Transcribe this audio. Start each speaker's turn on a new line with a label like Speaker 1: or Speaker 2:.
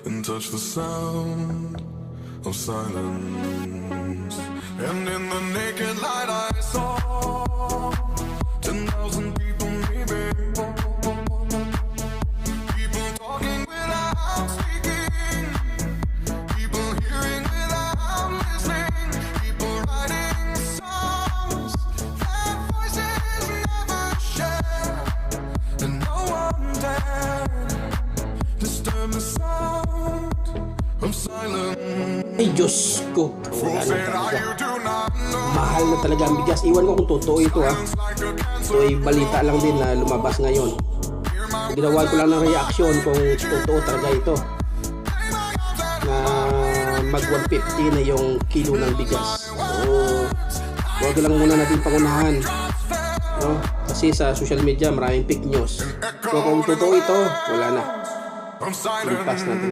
Speaker 1: and touch the sound of silence. And in the naked light I saw 10,000 people, maybe. People talking without speaking, people hearing without listening, people writing songs that voices never share, and no one dared disturb the sound of silence.
Speaker 2: Ay, Diyos ko. Wala na
Speaker 1: Said
Speaker 2: talaga.
Speaker 1: you do not know.
Speaker 2: Mahal na talaga ang bigas. Iwan ko kung totoo ito ha. Ito ay balita lang din na lumabas ngayon. Ginawa ko lang ng reaction kung totoo talaga ito. Na mag 150 na yung kilo ng bigas. So, huwag lang muna natin pangunahan. No? Kasi sa social media maraming fake news. So kung totoo ito, wala na.
Speaker 1: From silence.
Speaker 2: Lipas natin.